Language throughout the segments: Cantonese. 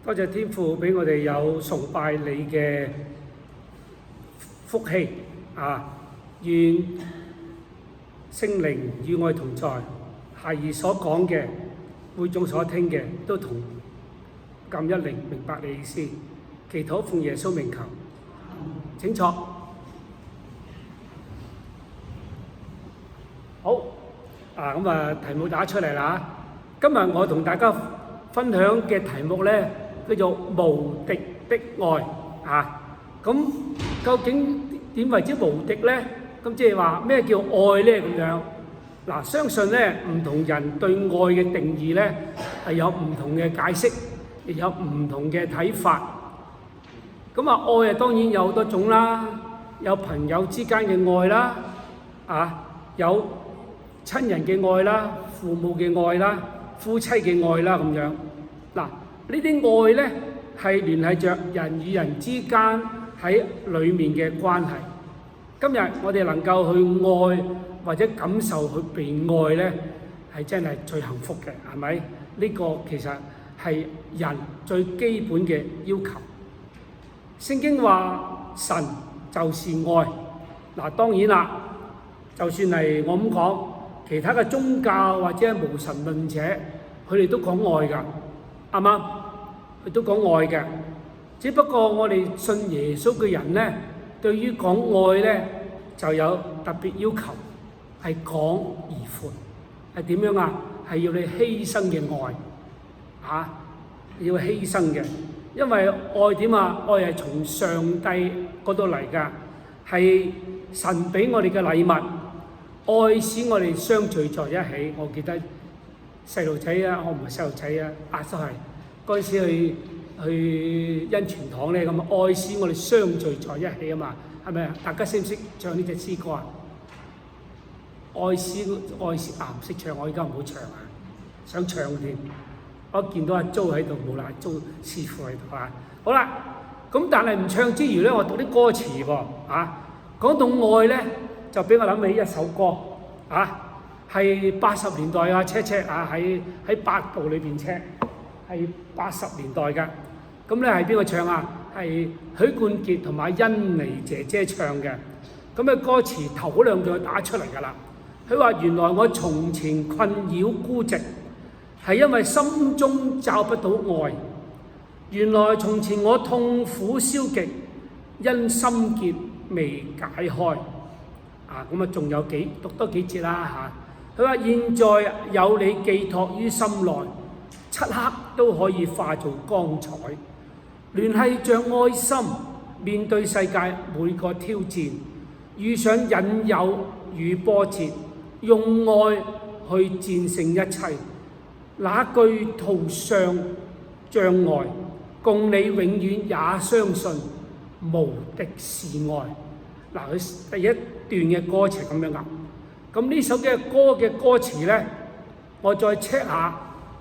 多謝天父俾我哋有崇拜你嘅福氣啊！願聖靈與我同在，孩兒所講嘅、會眾所聽嘅，都同感一靈，明白你意思。祈禱奉耶穌名求，請坐。好啊，題目打出嚟啦。今日我同大家分享嘅題目咧，叫做無敵的愛啊！咁究竟點為之無敵咧？咁即係話咩叫愛咧？咁樣嗱，相信咧唔同人對愛嘅定義咧係有唔同嘅解釋，亦有唔同嘅睇法。咁啊，愛啊當然有好多種啦，有朋友之間嘅愛啦，有親人嘅愛啦，父母嘅愛啦，夫妻嘅愛啦，咁樣嗱，呢啲愛咧係聯繫着人與人之間喺裡面嘅關係。今日我哋能夠去愛或者感受去被愛咧，係真係最幸福嘅，係咪？呢個其實係人最基本嘅要求。聖經話神就是愛，嗱，當然啦，就算係我咁講，其他嘅宗教或者無神論者，佢哋都講愛㗎，啱嗎？佢都講愛嘅，只不過我哋信耶穌嘅人咧，對於講愛咧就有特別要求，係廣而闊，係點樣啊？係要你犧牲嘅愛，要犧牲嘅，因為愛點啊？愛係從上帝嗰度嚟㗎，係神俾我哋嘅禮物。愛使我哋相聚在一起。我記得細路仔啊，我唔係細路仔啊，都係嗰陣時去恩泉堂咧，咁愛使我哋相聚在一起啊嘛，係咪啊？大家識唔識唱呢隻詩歌啊？愛使唔識唱，我而家唔好唱啊，想唱添。我見到阿租喺度冇啦，租師傅喺度啊。好啦，咁但係唔唱之餘咧，我讀啲歌詞喎講到愛咧，就俾我諗起一首歌係80年代啊，車喺百度裏邊車，係80年代㗎。咁咧係邊個唱啊？係許冠傑同埋甄妮姐姐唱嘅。咁嘅歌詞頭嗰兩句打出嚟㗎啦。佢話：原來我從前困擾孤寂，係因為心中找不到愛。原來從前我痛苦消極，因心結未解開。咁啊，仲有讀多幾節啦嚇。佢話：現在有你寄託於心內，漆黑都可以化做光彩。聯繫着愛心，面對世界每個挑戰，遇上引誘與波折，用愛去戰勝一切。那句塗上障礙，共你永遠也相信，無敵是愛。嗱，佢第一段嘅歌詞咁樣㗎。咁呢首嘅歌嘅歌詞咧，我再 check 下，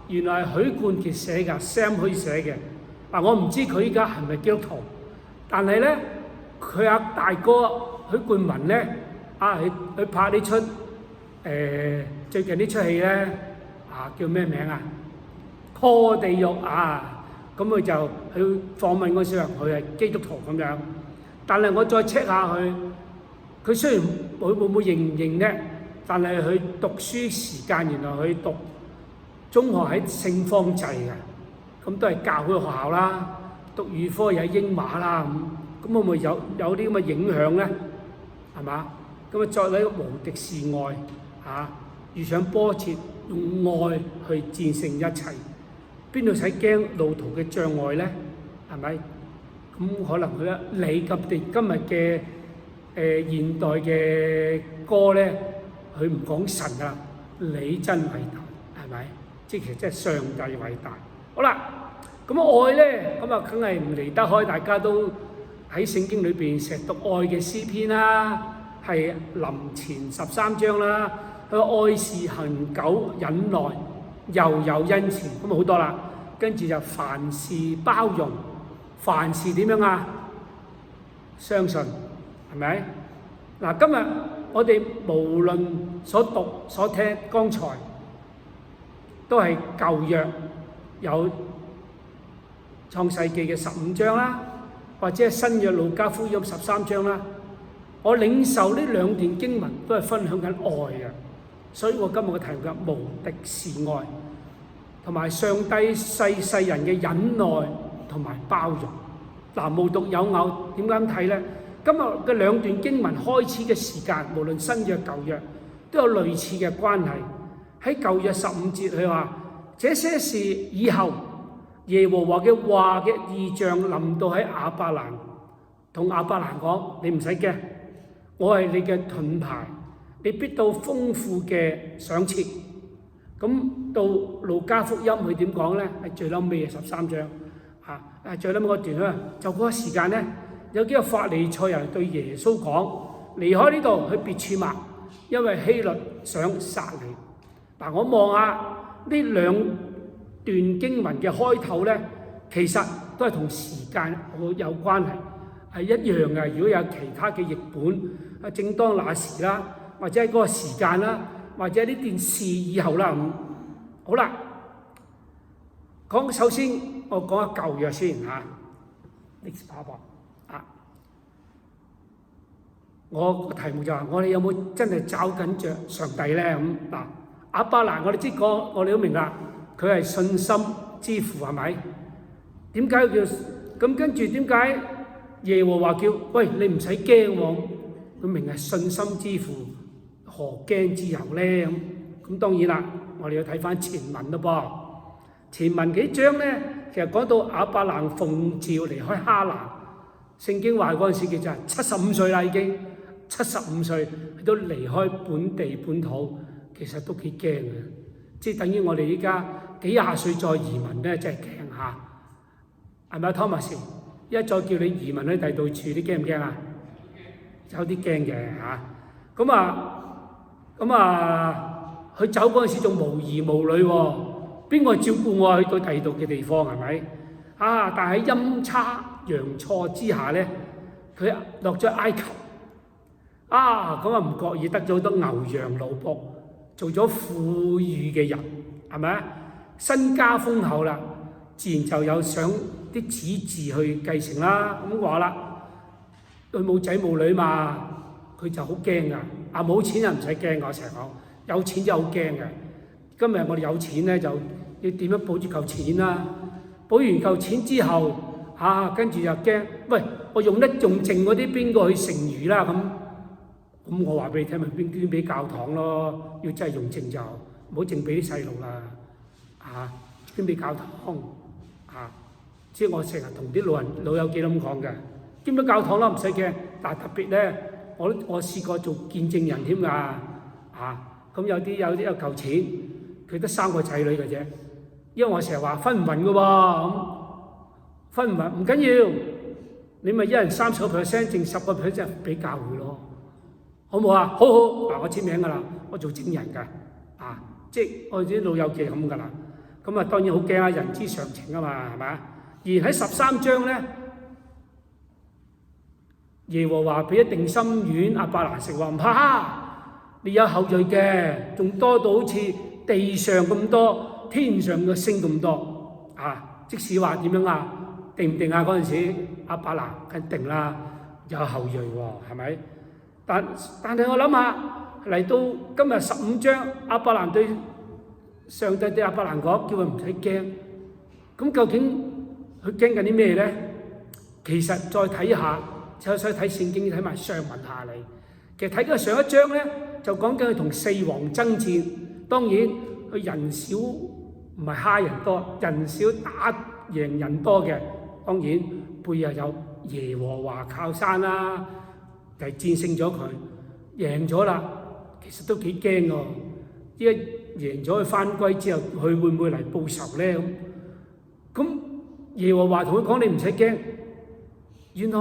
原來係許冠傑寫㗎，Sam 許寫嘅。我唔知佢依家係咪基督徒，但係咧，佢阿大哥許冠文咧，佢拍呢出最近呢出戲咧，叫咩名啊？破地獄咁佢就去訪問嗰時候，佢係基督徒咁樣。但係我再 check 下佢雖然會唔會認唔認咧，但係佢讀書時間原來佢讀中學喺聖方濟嘅。咁都係教會學校啦，讀預科又係英華啦，咁會唔會有啲咁嘅影響咧？係嘛？咁作為一個無敵是愛遇上波折，用愛去戰勝一切，邊度使驚路途嘅障礙咧？係咪？咁可能佢你今日嘅現代嘅歌咧，佢唔講神啦，你真偉大，係咪？即係其實真係上帝偉大。好啦，咁愛咧，咁梗係唔離得開，大家都喺聖經裏邊成日讀愛嘅詩篇啦，係林前13章啦。佢話愛是恒久忍耐，又有恩慈，咁好多啦。跟住就凡事包容，凡事點樣啊？相信，係咪？嗱，今日我哋無論所讀所聽，剛才都係舊約。有創世記嘅15章啦，或者係新約路加福音13章啦。我領受呢兩段經文都係分享緊愛嘅，所以我今日嘅題目係無敵是愛，同埋上帝世人嘅忍耐同埋包容。嗱，無獨有偶，點解咁睇呢？今日嘅兩段經文開始嘅時間，無論新約舊約，都有類似嘅關係。喺舊約15節，佢話：這些事以後，耶和華嘅話嘅異象臨到喺亞伯蘭，同亞伯蘭講：你唔使驚，我係你嘅盾牌，你必到豐富嘅賞賜。咁到路加福音佢點講呢？係最嬲尾嘅13章。最撚嗰段啦，就嗰個時間咧，有幾個法利賽人對耶穌講：離開呢度去別處嘛，因為希律想殺你。嗱，我望下呢兩段經文嘅開頭咧，其實都係同時間好有關係，係一樣嘅。如果有其他嘅譯本，正當那時啦，或者係嗰個時間啦，或者呢段事以後啦，好啦。首先我講下舊約先嚇，歷史爸爸我個題目就話：我哋有冇真係找緊着上帝咧？嗱，亞伯蘭我哋知講，我哋都明啦，佢係信心之父係咪？點解叫咁？跟住點解耶和華叫喂你唔使驚喎？佢明係信心之父，何驚之有咧？咁當然啦，我哋要睇翻前文咯噃。前文幾章咧，其實講到亞伯蘭奉召離開哈蘭，聖經話嗰陣時叫做75歲啦，已經75歲，佢都離開本地本土，其實都幾驚嘅，即係等於我哋依家幾廿歲再移民咧，真係驚嚇，係咪啊 Thomas？一再叫你移民去第度住，你驚唔驚啊？有啲驚嘅嚇，咁佢走嗰陣時仲無兒無女喎。邊個照顧我去到第二度嘅地方係咪？但係喺陰差陽錯之下咧，佢落咗埃及。唔覺意得咗好多牛羊奴僕，做咗富裕嘅人，係咪啊？身家豐厚啦，自然就有想啲子嗣去繼承啦。咁話啦，佢冇仔冇女嘛，佢就好驚噶。冇錢就唔使驚，我成日講，有錢就好驚嘅。今日我哋有錢咧，就要點樣保住嚿錢啦？保完嚿錢之後，跟住又驚，喂，我用剩嗰啲邊個去剩餘啦？咁我話俾你聽，咪捐俾教堂咯。要真係用剩就唔好剩俾啲細路啦。捐俾教堂。即係我成日同啲老友記咁講嘅，捐俾教堂啦，唔使驚。但係特別咧，我試過做見證人添㗎。咁有啲有嚿錢。佢得3個仔女嘅啫，因為我成日話分唔勻嘅喎，咁分唔勻唔緊要，你咪一人30%，剩10%俾教會咯，好唔好啊？好，嗱我簽名㗎啦，我做證人㗎，即係我哋啲老友記咁㗎啦。咁當然好驚啊，人之常情啊嘛，係咪啊？而喺13章咧，耶和華俾咗定心丸亞伯蘭食，話唔怕，你有後裔嘅，仲多到好似地上咁多，天上嘅星咁多，即使話點樣定唔定嗰陣時，亞伯蘭梗定啦，有後裔喎，係咪？但係我諗下，嚟到今日15章，亞伯蘭對上帝對亞伯蘭講，叫佢唔使驚。咁究竟佢驚緊啲咩咧？其實再睇下，再睇聖經，睇埋上文下理。其實睇緊上一章咧，就講緊佢同4王爭戰。當然佢人少唔係蝦人多，人少打贏人多嘅。當然背後有耶和華靠山啦，就係戰勝咗佢，贏咗啦。其實都幾驚喎！一贏咗佢翻歸之後，佢會唔會嚟報仇咧？咁耶和華同佢講：你唔使驚。原來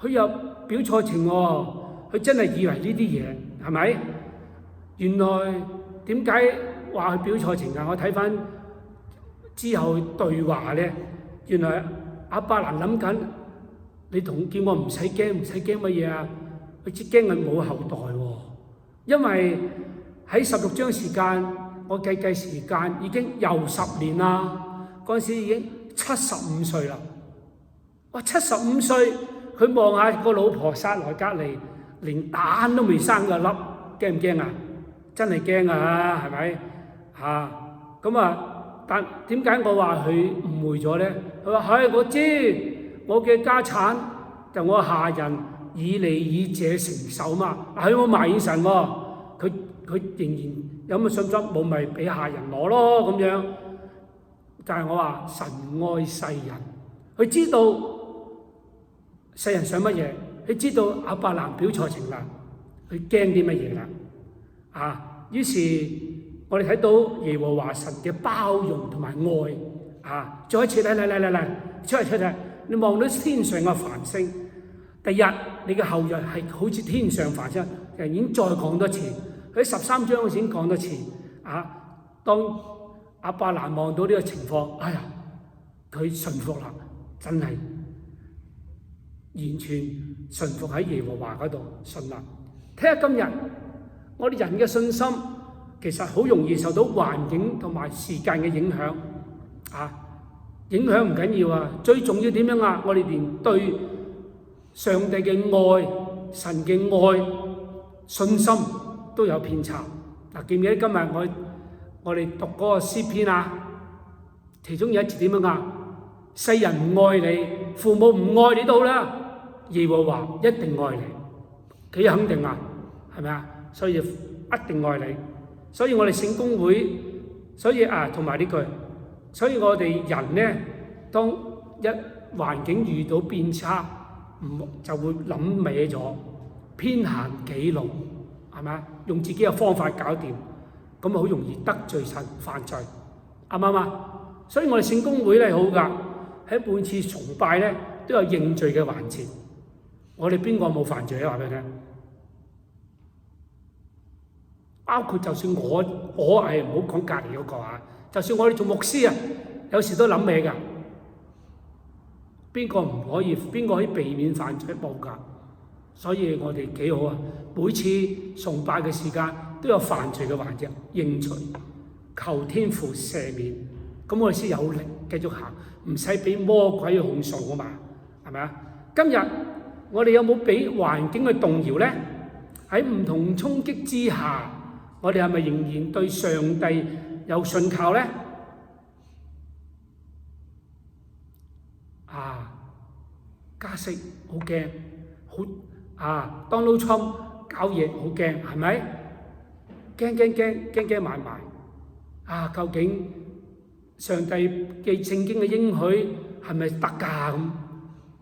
佢又表錯情喎，佢真係以為呢啲嘢係咪？原來點解話佢表錯情啊？我睇翻之後對話咧，原來亞伯蘭諗緊，你叫我唔使驚，唔使驚乜嘢啊？佢只驚佢冇後代喎，因為喺16章時間，我計時間已經又10年啦。嗰陣時已經75歲啦。哇！75歲，佢望下個老婆殺來隔離，連蛋都未生個粒，驚唔驚啊？真係驚啊！係咪咁但點解我話佢誤會咗咧？佢話我知我嘅家產就我下人以利以謝承受嘛。佢冇埋怨神喎，佢仍然有咁嘅信心，冇咪俾下人攞咯咁樣。但係我話神愛世人，佢知道世人想乜嘢，佢知道亞伯蘭表錯情啦，佢驚啲乜嘢啦？於是我哋睇到耶和華神嘅包容同埋愛再一次嚟，出嚟！你望到天上嘅繁星，第日你嘅後裔係好似天上繁星，已經再講多次，佢喺13章先講多次當亞伯蘭望到呢個情況，哎呀，佢信服啦，真係完全信服喺耶和華嗰度信啦。睇下今日我哋人嘅信心，其實好容易受到環境同埋時間嘅影響影響唔緊要最重要點樣我哋連對上帝嘅愛、神嘅愛、信心都有偏差。記唔記得今日我哋讀嗰個詩篇其中有一節點樣世人唔愛你，父母唔愛你都好啦，耶和華一定愛你，幾肯定係咪所以一定愛你。所以我哋聖公會，所以同埋呢句，所以我哋人呢，當一環境遇到變差，就會諗歪咗，偏行己路，係咪用自己嘅方法搞掂，咁好容易得罪神犯罪，啱唔啱？所以我哋聖公會咧好㗎，喺每次崇拜咧都有認罪嘅環節。我哋邊個冇犯罪話俾你聽？包括就算我係唔好講隔離嗰個就算我哋做牧師有時都諗咩㗎？邊個可以避免犯罪冇㗎？所以我哋幾好每次崇拜嘅時間都有犯罪嘅環節，認罪，求天父赦免，咁我哋先有力繼續行，唔使俾魔鬼控訴嘛，係咪今日我哋有冇俾環境去動搖呢？喺唔同衝擊之下，我哋係咪仍然對上帝有信靠呢？加息好驚，Donald Trump搞嘢好驚，係咪？驚埋埋。究竟上帝嘅聖經嘅應許係咪得㗎咁？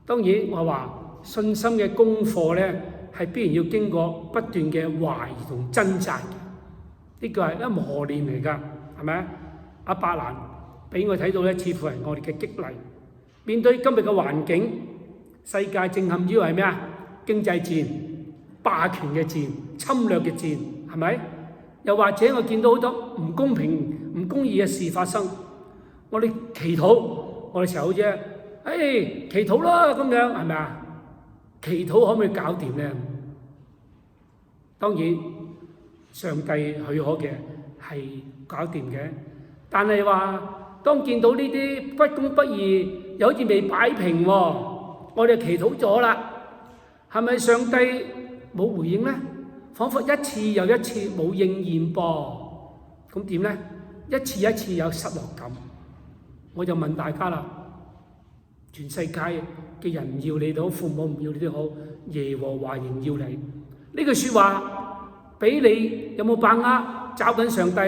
當然我話信心嘅功課咧，係必然要經過不斷嘅懷疑同掙扎嘅。呢個係一磨練嚟㗎，係咪？亞伯蘭俾我睇到咧，似乎係我哋嘅激勵。面對今日嘅環境，世界正陷於係咩經濟戰、霸權嘅戰、侵略嘅戰，係咪？又或者我見到好多唔公平、唔公義嘅事發生，我哋祈禱，我哋成日好似祈禱啦咁樣，係咪祈禱可唔可以搞掂呢？當然上帝許可嘅係搞掂嘅，但係話當見到呢啲不公不義又好似未擺平我哋祈禱咗啦，係咪上帝冇回應呢？彷彿一次又一次冇應驗噃，咁點呢？一次一次有失落感。我就問大家啦，全世界嘅人唔要你都好，父母唔要你都好，耶和華仍要你。呢句説話俾你有冇把握找緊上帝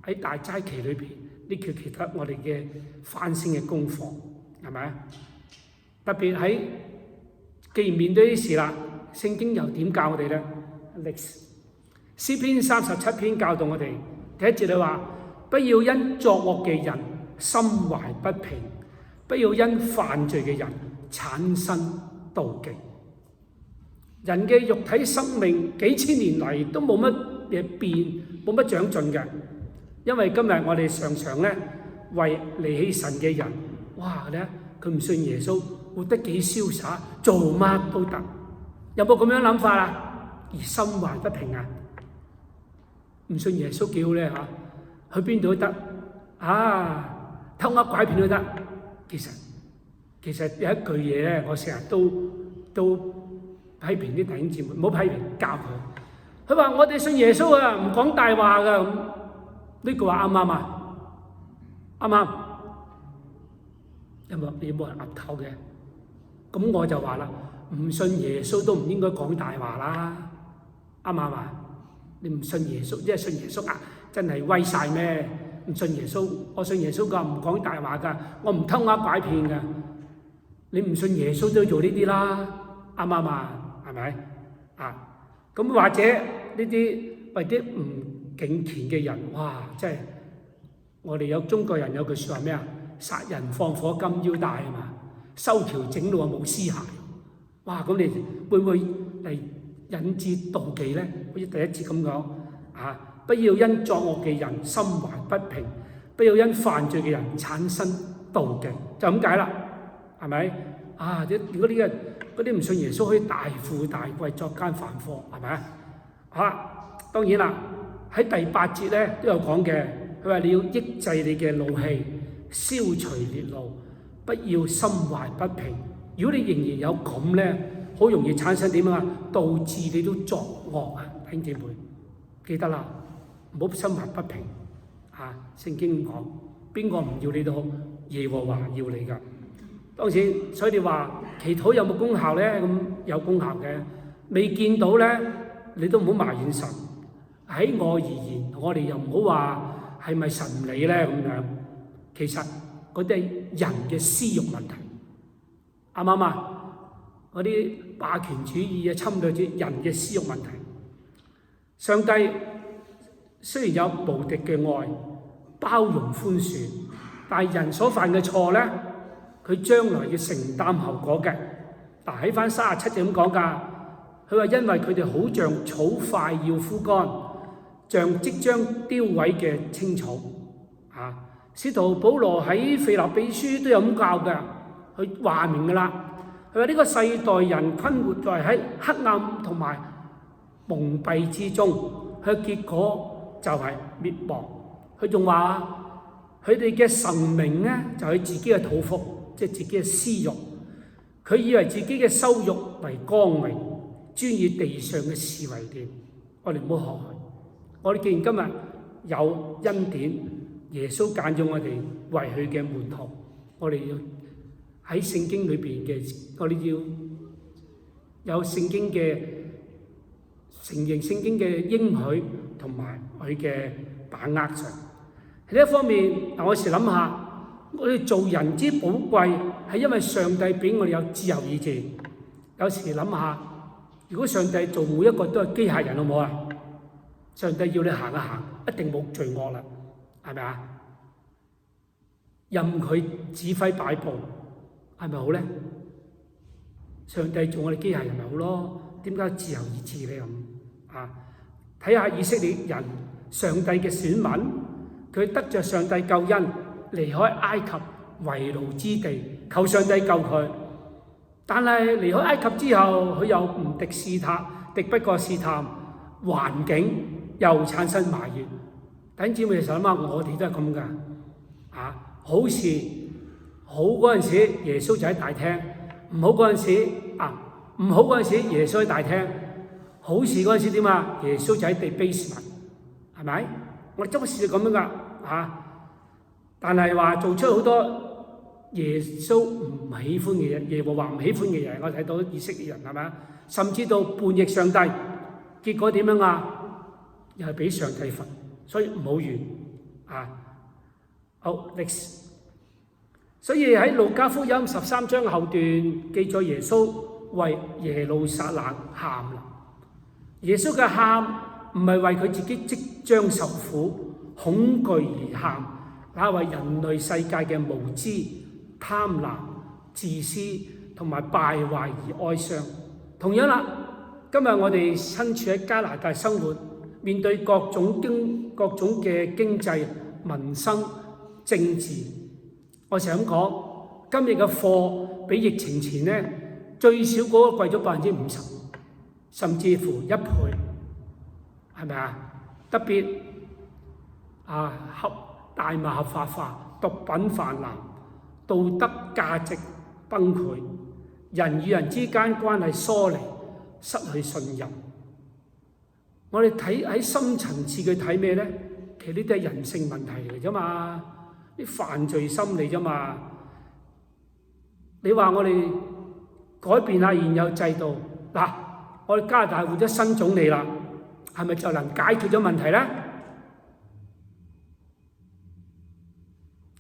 喺大齋期裏邊，呢叫其他我哋嘅反省嘅功課，係咪？特別喺既然面對呢啲事啦，聖經又點教我哋呢？詩篇37篇教導我哋，第一節你話：不要因作惡嘅人心懷不平，不要因犯罪嘅人產生妒忌。人嘅肉體生命幾千年嚟都冇乜嘢變，冇乜長進嘅。因為今日我哋常常咧為離棄神嘅人，哇咧佢唔信耶穌，活得幾瀟灑，做乜都得，有冇咁樣諗法而心懷不平唔信耶穌幾好咧去邊度都得，偷呃拐騙都得。其實有一句嘢咧，我成日都批評啲弟兄姊妹，唔好批評，教佢。佢話我哋信耶穌啊，唔講大話㗎咁。呢句話啱唔啱啊？啱唔啱？有冇人岌頭嘅？咁我就話啦，唔信耶穌都唔應該講大話啦，啱唔啱啊？你唔信耶穌，即係信耶穌啊，真係威晒咩？唔信耶穌，我信耶穌㗎，唔講大話㗎，我唔偷呃拐騙㗎。你唔信耶穌都要做呢啲啦，啱唔啱啊？係咪？咁或者呢啲為啲唔敬虔嘅人，哇！真係我哋有中國人有句説話咩啊？殺人放火金腰帶啊嘛，修橋整路啊冇屍骸。哇！咁你會唔會嚟引致妒忌咧？好似第一節咁講不要因作惡嘅人心懷不平，不要因犯罪嘅人產生妒忌，就咁解啦，係咪？如果嗰啲唔信耶穌可以大富大貴作奸犯科，係咪當然啦，喺第8節咧都有講嘅，佢話你要抑制你嘅怒氣，消除烈怒，不要心懷不平。如果你仍然有咁咧，好容易產生點啊？導致你都作惡啊！弟兄姊妹記得啦，唔好心懷不平聖經講邊個唔要你都好，耶和華要你㗎。當然，所以你話祈禱有冇功效咧？咁有功效嘅，未見到咧，你都唔好埋怨神。喺我而言，我哋又唔好話係咪神唔理咧咁樣。其實嗰啲係人嘅私慾問題，啱唔啱啊？嗰啲霸權主義侵略住人嘅私慾問題。上帝雖然有無敵嘅愛，包容寬恕，但係人所犯嘅錯咧，佢將來要承擔後果嘅。喺翻37節咁講㗎，佢話因為佢哋好像草快要枯乾，像即將凋萎嘅青草。使徒保羅喺腓立比書都有咁教嘅，佢話明㗎啦。佢話呢個世代人困活在喺黑暗同埋蒙蔽之中，佢嘅結果就係滅亡。佢仲話佢哋嘅神明咧就係自己嘅肚腹，即係自己嘅私慾。佢以為自己嘅羞辱為光榮，專以地上嘅事為念。我哋唔好學佢。我哋既然今日有恩典，耶穌揀咗我哋為佢嘅門徒，我哋要喺聖經裏邊嘅，我哋要有聖經嘅承認聖經嘅應許同埋佢嘅把握上。喺呢一方面，我有時諗下，我哋做人之寶貴係因為上帝俾我哋有自由意志。有時諗下，如果上帝做每一個都係機械人，好唔好啊？上帝要你行一行，一定冇罪惡啦，係咪啊？任佢指揮擺佈，係咪好咧？上帝做我哋機械人咪好咯？點解自由意志咧咁？睇下以色列人，上帝嘅選民，佢得着上帝救恩，離開埃及為奴之地，求上帝救佢。但係離開埃及之後，佢又唔敵試探，敵不過試探，環境又產生埋怨。弟兄姊妹，想諗下，我哋都係咁噶。好事好嗰陣時，耶穌就喺大廳；唔好嗰陣時，唔好嗰陣時，耶穌喺大廳；好事嗰陣時點啊？耶穌就喺地 basement， 係咪？我哋周時就咁樣噶但係話做出好多耶穌唔喜歡嘅嘢，耶和華唔喜歡嘅嘢，我睇到以色列人係咪？甚至到叛逆上帝，結果點樣啊？又係俾上帝罰，所以唔好怨好，next。所以喺路加福音13章後段記載耶穌為耶路撒冷喊啦。耶穌嘅喊唔係為佢自己即將受苦恐懼而喊，那係為人類世界嘅無知、貪婪、自私同埋敗壞而哀傷。同樣啦，今日我哋身處喺加拿大生活，面對各種嘅經濟、民生、政治，我成日咁講，今日嘅貨比疫情前咧最少嗰個貴咗50%，甚至乎1倍，係咪啊？特別大麻合法化，毒品泛濫，道德價值崩潰，人與人之間關係疏離，失去信任。我哋睇喺深層次去睇咩呢？其實呢啲係人性問題嚟啫嘛，啲犯罪心理啫嘛。你話我哋改變下現有制度，嗱，我哋加拿大換咗新總理啦，係咪就能解決咗問題呢？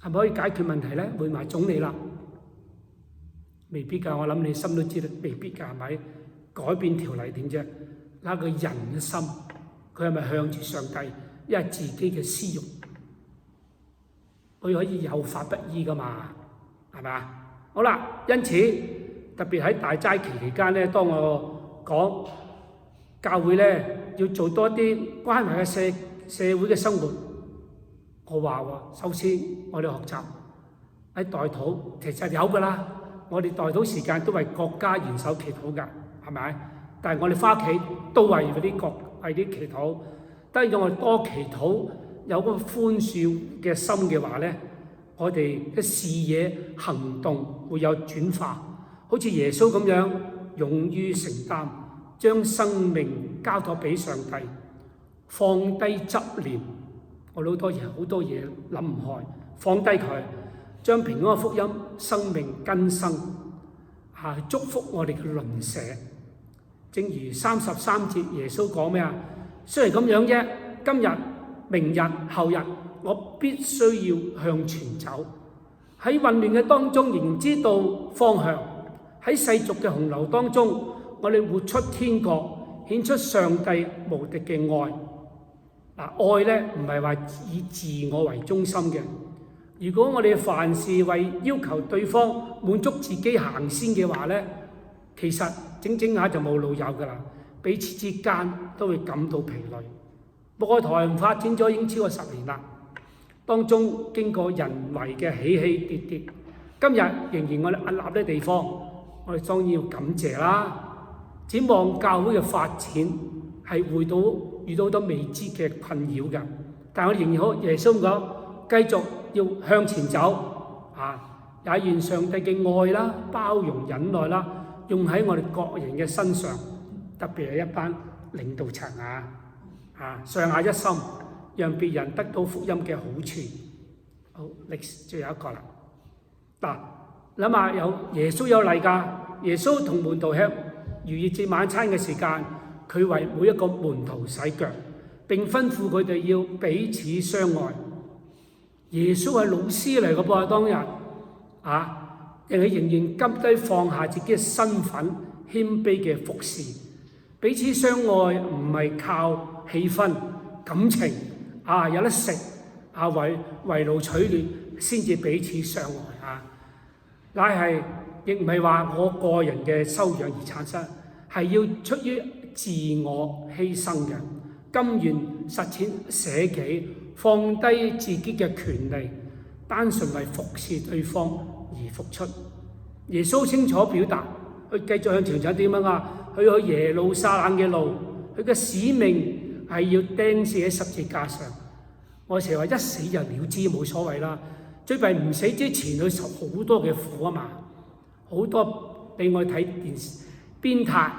係咪可以解決問題呢？換埋總理啦，未必㗎。我諗你心都知道，未必㗎，係咪？改變條例點啫？嗱，個人嘅心，佢係咪向住上帝？因為自己嘅私欲，佢可以有法不依㗎嘛？係咪啊？好啦，因此特別喺大齋期期間咧，當我講教會咧要做多啲關懷嘅社會嘅生活，我話喎，首先我哋學習喺代禱，其實有㗎啦。我哋代禱時間都為國家元首祈禱㗎，係咪？但係我哋返屋企都為嗰啲為啲祈禱。當然我哋多祈禱，有個寬恕嘅心嘅話咧，我哋嘅視野行動會有轉化，好似耶穌咁樣勇於承擔，將生命交託俾上帝，放低執念。我好多嘢諗唔開，放低佢，將平安嘅福音生命更新，祝福我哋嘅鄰舍。正如33節耶穌講咩啊？雖然咁樣啫，今日、明日、後日，我必須要向前走。喺混亂嘅當中，仍然知道方向；喺世俗嘅洪流當中，我哋活出天國，顯出上帝無敵嘅愛。愛咧唔係話以自我為中心嘅。如果我哋凡事為要求對方滿足自己行先嘅話咧，其實整下就冇老友㗎啦。彼此之間都會感到疲累。牧愛台發展咗已經超過10年啦，當中經過人為嘅起起跌跌，今日仍然我哋屹立嘅地方，我哋當然要感謝啦。展望教會嘅發展係遇到好多未知嘅困擾嘅，但係我仍然好耶穌講，繼續要向前走也願上帝嘅愛啦、包容忍耐啦，用喺我哋各人嘅身上。特別係一班領導層上下一心，讓別人得到福音嘅好處。好，最後一個啦。嗱，諗下有耶穌有嚟㗎。耶穌同門徒吃逾越節晚餐嘅時間，佢為每一個門徒洗腳，並吩咐佢哋要彼此相愛。耶穌係老師嚟嘅噃，當日人哋仍然急低放下自己嘅身份，謙卑嘅服侍。彼此相愛唔係靠氣氛、感情有得食圍爐取暖先至彼此相愛乃係亦唔係話我個人嘅修養而產生，係要出於自我犧牲嘅，甘願實踐捨己，放低自己嘅權利，單純為服侍對方而付出。耶穌清楚表達，佢繼續向前走點樣佢去耶路撒冷嘅路，佢嘅使命係要釘死喺十字架上。我成日話一死就了之冇所謂啦，最弊唔死之前佢受好多嘅苦啊嘛，好多俾我睇電視鞭撻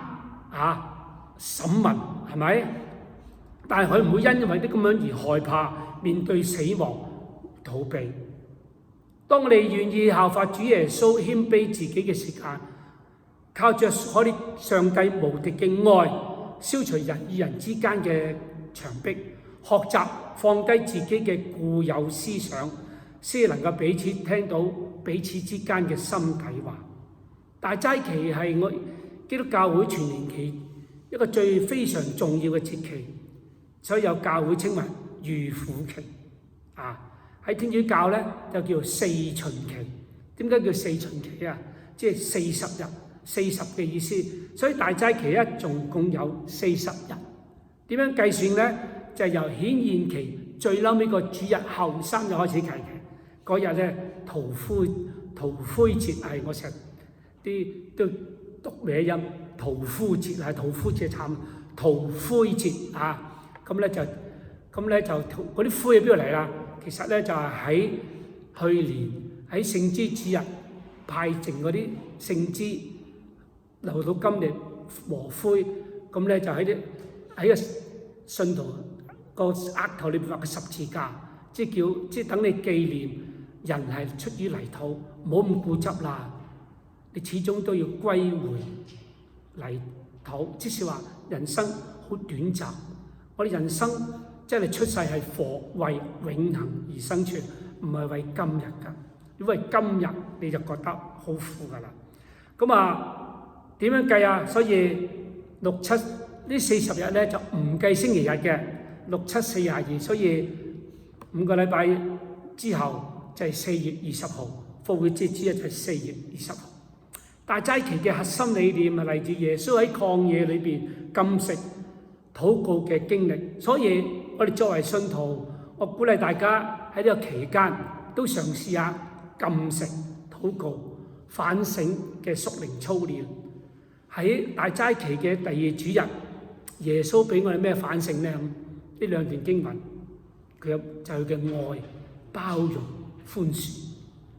審問係咪？但係佢唔會因為啲咁樣而害怕面對死亡逃避。當我哋願意效法主耶穌謙卑自己嘅時間，靠着可以上帝無敵嘅愛，消除人與人之間嘅牆壁，學習放低自己嘅固有思想，先能夠彼此聽到彼此之間嘅心底話。大齋期係我基督教會全年期一個非常重要嘅節期，所以有教會稱為預苦期。喺天主教咧就叫四旬期。點解叫四旬期啊？即係40日。40嘅意思，所以大齋期咧總共有40日。點樣計算咧？就係由顯現期最嬲尾個主日後3日開始計嘅。嗰日咧塗灰節係我成日啲都讀歪音，塗灰節係塗灰節慘，塗灰節咁咧就嗰啲灰喺邊度嚟啦？其實咧就係喺去年喺聖枝主日派剩嗰啲聖枝留到今日和灰，咁咧就喺個信徒個額頭裏邊畫個十字架，即係等你紀念人係出於泥土，唔好咁固執啦。你始終都要歸回泥土，即是話人生好短暫。我哋人生即係你出世係為永恆而生存，唔係為今日㗎。如果係今日你就覺得好苦㗎啦。咁點樣計啊？所以6、7呢40日咧就唔計星期日嘅，6、7、42，所以5個禮拜之後就係4月20號，復活節之日就係4月20號。大齋期嘅核心理念係嚟自耶穌喺曠野裏邊禁食禱告嘅經歷，所以我哋作為信徒，我鼓勵大家喺呢個期間都嘗試下禁食禱告反省嘅屬靈操練。喺大齋期嘅第2主日，耶穌俾我哋咩反省呢？呢兩段經文，佢就係佢嘅愛、包容、寬恕。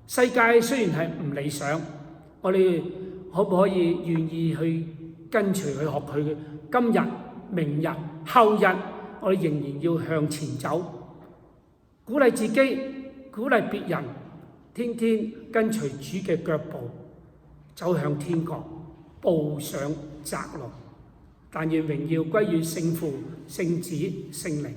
世界雖然係唔理想，我哋可唔可以願意去跟隨去學佢嘅？今日、明日、後日，我哋仍然要向前走，鼓勵自己，鼓勵別人，天天跟隨主嘅腳步，走向天國，步上窄路。但願榮耀歸於聖父、聖子、聖靈。